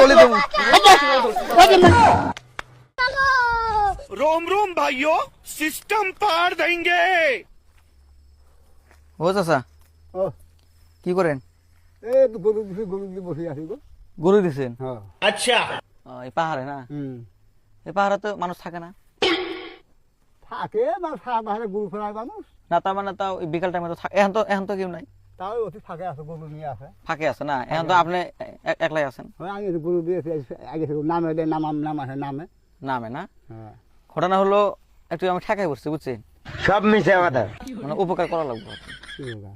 বলে দেবো। रोम रोम भाइयों, सिस्टम पार देंगे। ও চাচা ও কি করেন? এই তো গরু দিছি, গরু দিয়ে বসে আছি গো। গরু দিছেন? হ্যাঁ अच्छा, এই পাহাড়ে না? এই পাহাড়ে তো মানুষ থাকে না? থাকে না, সারা বাহারে গরু ফেরায় মানুষ, না তার মানে তাও ওই বিকাল টাইমে তো থাকে। এখন তো কেউ নাই, তাও অতি ফাঁকে আছে, গরু নিয়ে আছে। ফাঁকে আছে না? এখন তো আপনি একলাই আছেন। আমি তো গরু দিয়েছি আগে থেকে, নামে দেয়, নাম আছে নামে। নামে না? হ্যাঁ ঘটনা হলো একটু আমি ঠেকাই পড়ছি বুঝছেন, সব মিশে কথা। মানে উপকার করা লাগবে। কি বলবো?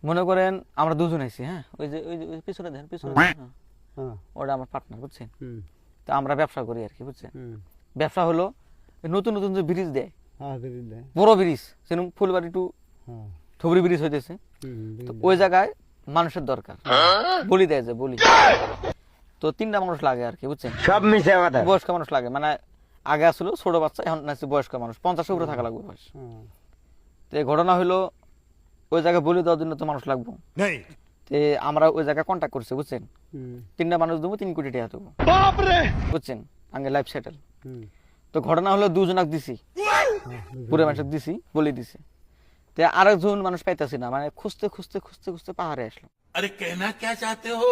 মনে করেন আমরা দুজন আইছি, হ্যাঁ ওই যে পিছনে দেখেন, পিছনে দেখেন, হ্যাঁ, হ্যাঁ ওটা আমার পার্টনার বুঝছেন। হুম তো আমরা ব্যবসা করি আর কি বুঝছেন। হুম ব্যবসা হলো এই নতুন নতুন যে ব্রিজ দেয়, হ্যাঁ দিদি দেয়। বড় ব্রিজ, যেরকম ফুলবাড়ি টু হ্যাঁ ধুবড়ি ব্রিজ হইতেছে, তো দিদি ওই জায়গায় মানুষের দরকার, বলি দেয় যে বলি। তো 3টা মানুষ লাগে আর কি বুঝছেন, সব মিশে কথা। বয়স্ক মানুষ লাগে। মানে আগে আসলো ছোট বাচ্চা, এখন নাচছে বয়স্ক মানুষ, 50-এর উপরে থাকা লাগবে বয়স। হ্যাঁ তো এই ঘটনা হলো ওই জায়গায় বলি দেওয়ার জন্য তো মানুষ লাগবে। नहीं, তো আমরা ওই জায়গায় কন্ট্যাক্ট করছি বুঝছেন, হুম 3টা মানুষ দেবো, 3 কোটি টাকা দেবো बाप रे। বুঝছেন, আগে লাইফ সেটেল। হুম তো ঘটনা হলো 2 জনক দিছি, পুরো মানুষ দিছি, বলি দিছি। তো আরেকজন মানুষ পাইতেছি না, মানে খুঁজতে খুঁজতে খুঁজতে খুঁজতে পাহাড়ে আসলাম। अरे कहना क्या চাহতে हो?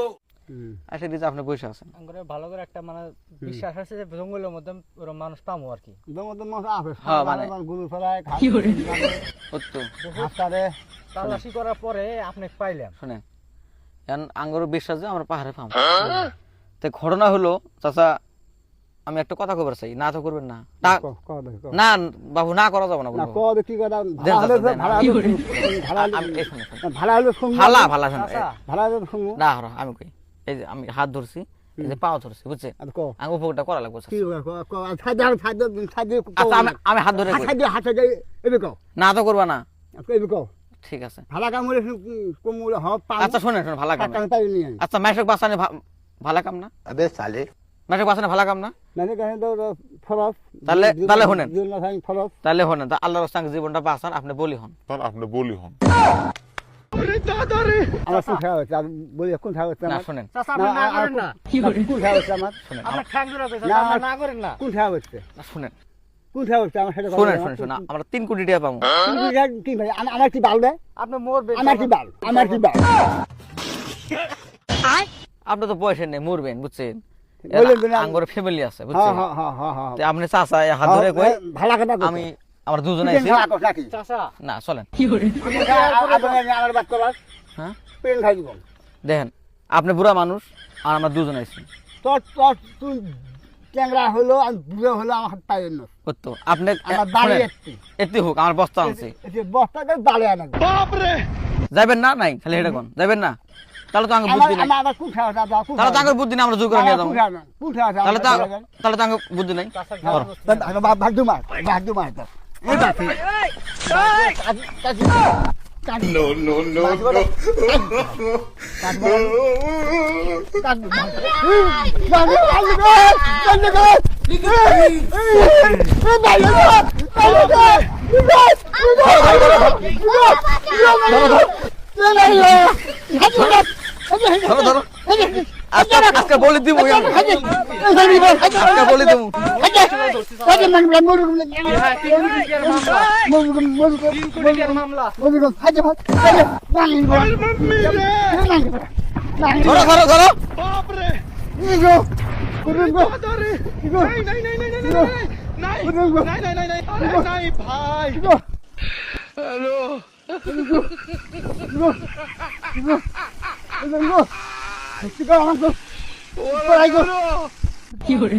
হুম আসে দিয়েছে আপনি বসে আছেন। করে ভালো করে একটা মানে বিশ্বাস আছে যে জঙ্গলের মধ্যে ওরকম মানুষ পাবো আর কি। দমদম মাছ আছে, হ্যাঁ, সারা মানে- বাহারে গরু ফেরায়, ঘাস সত্য হাসারে। তালাশি করার পরে আপনি পাইলাম। শোনেন, এখন আঙ্গর বিশ্বাস যে আমরা পাহাড়ে পাবো। তো ঘটনা হলো চাচা, আমি একটা কথা কবার চাই, না তো করবেন না। না বাবু, না করা যাবে না না বলবো। কদ কি কথা, দেন ভাড়া হলে চাচা, দেন। ভাড়া হলে ভাড়া হলে আমি- এই শোনেন, শোনেন। ভাড়া হলে শুনবো, ভালা ভালা শোনেন, চাচা, ভাড়া হলে শুনবো। না হরো, আমি কই, এই যে আমি হাত ধরছি, এই যে পাও ধরছি বুঝছেন, আর কো আমি উপকারটা করা লাগবে কি চাচা। খাদ্য খাদ্য খাদ্য আচ্ছা আমি হাত ধরে কই। খাদ্য হাতে যাই এবে কো না তো করবা না, এবে কো ঠিক আছে। ভাড়া কাম হলে কমুলে হ পা আচ্ছা শোনেন, শোনেন, ভালা কাম না। টাকা পাই নিয়ে আচ্ছা মাইশক বাসানে ভালা কাম না, আবে সালে মাইশক বাসানে ভালা কাম না। মানে কেন তো ফরজ তাহলে শুনেন। দিন না থাকি ফরজ তাহলে হন তা আল্লাহর রাস্তায় জীবনটা বাঁচান, আপনি বলি হন। আমার কোন খাওয়া হচ্ছে বলি কোন খাওয়া হচ্ছে না আমার শুনেন, চাচা আপনি না করেন না। কোন খাওয়া হচ্ছে আমার শুনেন, আপনার ঠ্যাং জোড়াতে না, চাচা আপনি না করেন না। কোন খাওয়া হচ্ছে শুনেন, কোন খাওয়া হচ্ছে আমার সাথে শুনেন, শুনেন, শুনেন, আমরা 3 কোটি টাকা পাবো। কি ভাই আমার কি বাল দেয়, আপনি মরবেন। আমার কি বাল, আমার কি বাল আপনি তো পয়সা নেই, মরবেন বুঝছেন, বললেন তো না। আঙ্গর ফ্যামিলি আছে হ্যাঁ বুঝছেন। হ্যাঁ হ্যাঁ হ্যাঁ হ্যাঁ তো আপনি চাচা হাত ধরে কই, ভাড়া কথা আমি আমরা দুজন আইছি। নাকি চাচা না চলেন, আমার বাদ করার হ্যাঁ পেন খাই দিব দেখেন, আপনি বুড়া মানুষ আর আমরা দুজন আইছি। তোর তোর তুই ট্যাংরা হলো আর বুড়ো হলো আমার হাত পাই না তো আপনি আমার বাড়ি শুনেন, একটি এতে হোক আমার বস্তা আনছি, বস্তাকে বাড়ি আনা बाप रे। যাবেন না? নাই খালি এটা কোন যাবেন না, তাহলে তো আঙ্গ বুদ্ধি নাই, আমার কোন খাওয়া যাবে তাহলে তো আঙ্গ বুদ্ধি নাই, আমরা জোর করে নিয়ে যাবো। কোন খাওয়া তাহলে তো তাহলে তো আঙ্গ বুদ্ধি নাই। ধরো। ভাগ্য মার No, no, no, no. ধরো ধরো, আজকে বলে দিব, আজকে বলে দিব। মামলা। ধরো ধরো ধরো, बाप रे। नहीं, नहीं, नहीं, नहीं, नहीं, नहीं, नहीं, नहीं, भाई। हेलो। কি করে